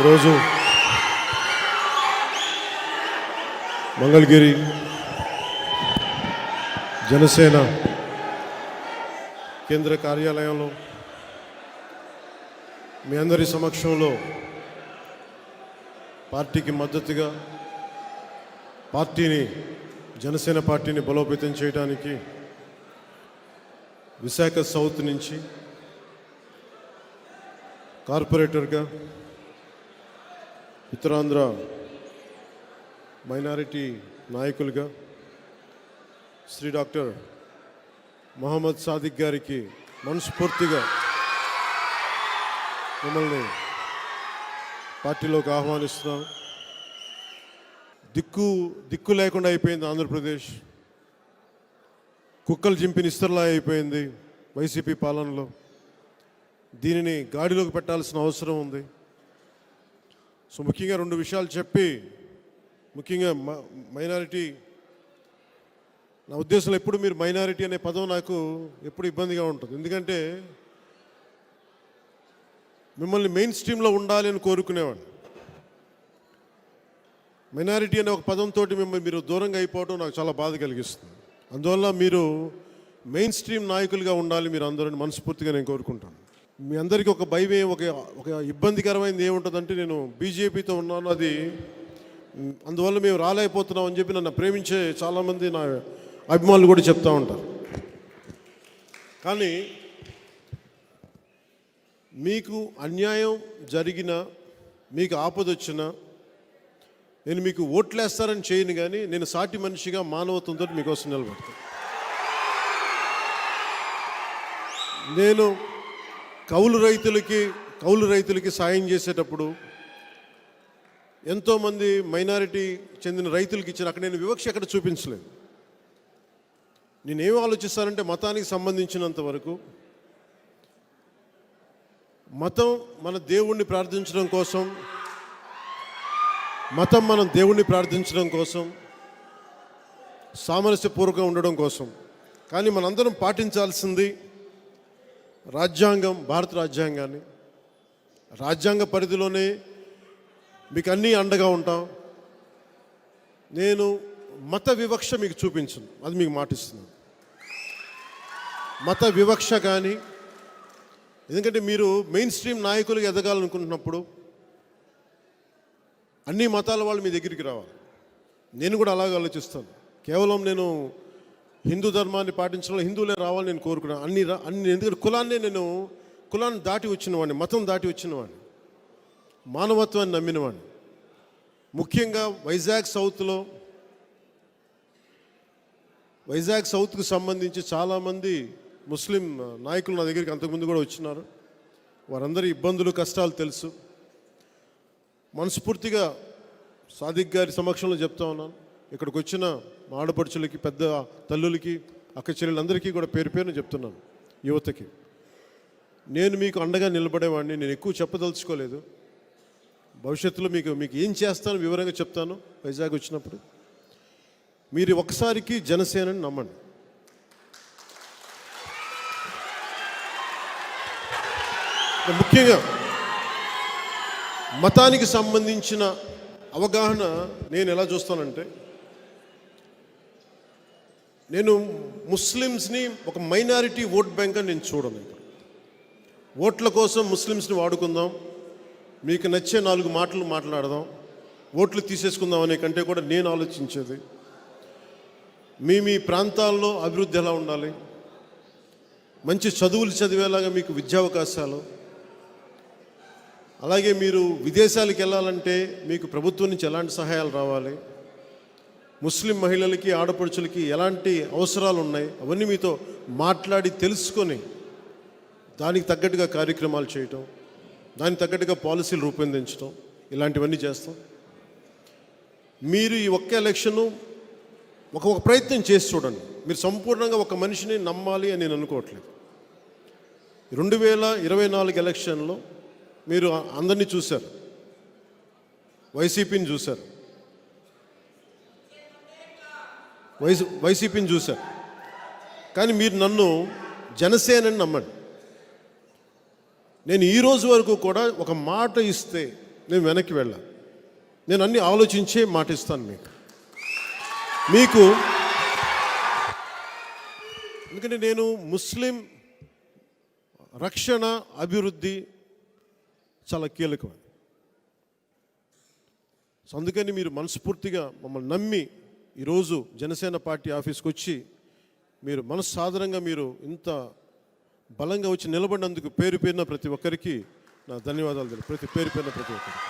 ఈరోజు మంగళగిరి జనసేన కేంద్ర కార్యాలయంలో మీ అందరి సమక్షంలో పార్టీకి మద్దతుగా జనసేన పార్టీని బలోపేతం చేయడానికి విశాఖ సౌత్ నుంచి కార్పొరేటర్గా ఉత్తరాంధ్ర మైనారిటీ నాయకులుగా శ్రీ డాక్టర్ మొహమ్మద్ సాదిక్ గారికి మనస్ఫూర్తిగా మిమ్మల్ని పార్టీలోకి ఆహ్వానిస్తున్నాం. దిక్కు లేకుండా అయిపోయింది ఆంధ్రప్రదేశ్. కుక్కలు చింపిన ఇస్తర్లా అయిపోయింది వైసీపీ పాలనలో. దీనిని గాడిలోకి పెట్టాల్సిన అవసరం ఉంది. సో ముఖ్యంగా రెండు విషయాలు చెప్పి, ముఖ్యంగా మైనారిటీ, నా ఉద్దేశంలో ఎప్పుడు మీరు మైనారిటీ అనే పదం నాకు ఎప్పుడు ఇబ్బందిగా ఉంటుంది. ఎందుకంటే మిమ్మల్ని మెయిన్ స్ట్రీమ్లో ఉండాలి అని కోరుకునేవాడిని. మైనారిటీ అనే ఒక పదంతో మిమ్మల్ని మీరు దూరంగా అయిపోవడం నాకు చాలా బాధ కలిగిస్తుంది. అందువల్ల మీరు మెయిన్ స్ట్రీమ్ నాయకులుగా ఉండాలి మీరు అందరూ మనస్ఫూర్తిగా నేను కోరుకుంటాను. మీ అందరికీ ఒక భయం, ఒక ఇబ్బందికరమైనది ఏముంటుందంటే, నేను బీజేపీతో ఉన్నాను, అది అందువల్ల మేము రాలేకపోతున్నాం అని చెప్పి నన్ను ప్రేమించే చాలామంది నా అభిమానులు కూడా చెప్తూ ఉంటారు. కానీ మీకు అన్యాయం జరిగినా, మీకు ఆపదొచ్చినా నేను మీకు ఓట్లేస్తారని చేయను, కానీ నేను సాటి మనిషిగా మానవత్వంతో మీకోసం నిలబడతాను. నేను కౌలు రైతులకి సాయం చేసేటప్పుడు ఎంతోమంది మైనారిటీ చెందిన రైతులకి ఇచ్చారు. అక్కడ నేను వివక్ష ఎక్కడ చూపించలేదు. నేనేం ఆలోచిస్తానంటే, మతానికి సంబంధించినంత వరకు మతం మన దేవుణ్ణి ప్రార్థించడం కోసం, సామరస్యపూర్వకంగా ఉండడం కోసం. కానీ మనందరం పాటించాల్సింది రాజ్యాంగం, భారత రాజ్యాంగాన్ని. రాజ్యాంగ పరిధిలోనే మీకు అన్నీ అండగా ఉంటాం. నేను మత వివక్ష మీకు చూపించను, అది మీకు మాటిస్తున్నాను. మత వివక్ష కానీ, ఎందుకంటే మీరు మెయిన్ స్ట్రీమ్ నాయకులుగా ఎదగాలనుకుంటున్నప్పుడు అన్ని మతాల వాళ్ళు మీ దగ్గరికి రావాలి. నేను కూడా అలాగే ఆలోచిస్తాను. కేవలం నేను హిందూ ధర్మాన్ని పాటించడం, హిందువులే రావాలని నేను కోరుకున్నాను. ఎందుకంటే కులాన్ని దాటి వచ్చినవాడిని, మతం దాటి వచ్చినవాడిని, మానవత్వాన్ని నమ్మినవాడిని. ముఖ్యంగా వైజాగ్ సౌత్కు సంబంధించి చాలామంది ముస్లిం నాయకులు నా దగ్గరికి అంతకుముందు కూడా వచ్చినారు. వారందరి ఇబ్బందులు, కష్టాలు తెలుసు. మనస్ఫూర్తిగా సాదిక్ గారి సమక్షంలో చెప్తా ఉన్నాను. ఇక్కడికి వచ్చిన మా ఆడపడుచులకి, పెద్ద తల్లులకి, అక్క చెల్లెలందరికీ కూడా పేరు పేరున చెప్తున్నాను. యువతకి నేను మీకు అండగా నిలబడేవాడిని. నేను ఎక్కువ చెప్పదలుచుకోలేదు. భవిష్యత్తులో మీకు ఏం చేస్తానో వివరంగా చెప్తాను వైజాగ్ వచ్చినప్పుడు. మీరు ఒకసారికి జనసేనని నమ్మండి. ముఖ్యంగా మతానికి సంబంధించిన అవగాహన నేను ఎలా చూస్తానంటే, నేను ముస్లిమ్స్ని ఒక మైనారిటీ ఓట్ బ్యాంక్ అని నేను చూడను. ఓట్ల కోసం ముస్లిమ్స్ని వాడుకుందాం, మీకు నచ్చే 4 మాటలు మాట్లాడదాం, ఓట్లు తీసేసుకుందాం అనే కంటే కూడా నేను ఆలోచించేది మీ ప్రాంతాల్లో అభివృద్ధి ఎలా ఉండాలి, మంచి చదువులు చదివేలాగా మీకు విద్యావకాశాలు, అలాగే మీరు విదేశాలకు వెళ్ళాలంటే మీకు ప్రభుత్వం నుంచి ఎలాంటి సహాయాలు రావాలి, ముస్లిం మహిళలకి, ఆడపడుచులకి ఎలాంటి అవసరాలు ఉన్నాయి, అవన్నీ మీతో మాట్లాడి తెలుసుకొని దానికి తగ్గట్టుగా కార్యక్రమాలు చేయటం, దానికి తగ్గట్టుగా పాలసీలు రూపొందించడం, ఇలాంటివన్నీ చేస్తాం. మీరు ఈ ఒక్క ఎలక్షను ఒక ప్రయత్నం చేసి చూడండి. మీరు సంపూర్ణంగా ఒక మనిషిని నమ్మాలి అని నేను అనుకోవట్లేదు. 2024 ఎలక్షన్లో మీరు అందరినీ చూశారు, వైసీపీని చూశారు, కానీ మీరు నన్ను జనసేనని నమ్మండి. నేను ఈరోజు వరకు కూడా ఒక మాట ఇస్తే నేను వెనక్కి వెళ్ళా. నేను అన్ని ఆలోచించే మాటిస్తాను మీకు ఎందుకంటే నేను ముస్లిం రక్షణ అభివృద్ధి చాలా కీలకం. సో అందుకని మీరు మనస్ఫూర్తిగా మమ్మల్ని నమ్మి ఈరోజు జనసేన పార్టీ ఆఫీస్కి వచ్చి మీరు మనస్సాధారణంగా మీరు ఇంత బలంగా వచ్చి నిలబడినందుకు పేరు పేరున ప్రతి ఒక్కరికి నా ధన్యవాదాలు. ప్రతి పేరు పేరున ప్రతి ఒక్కరికి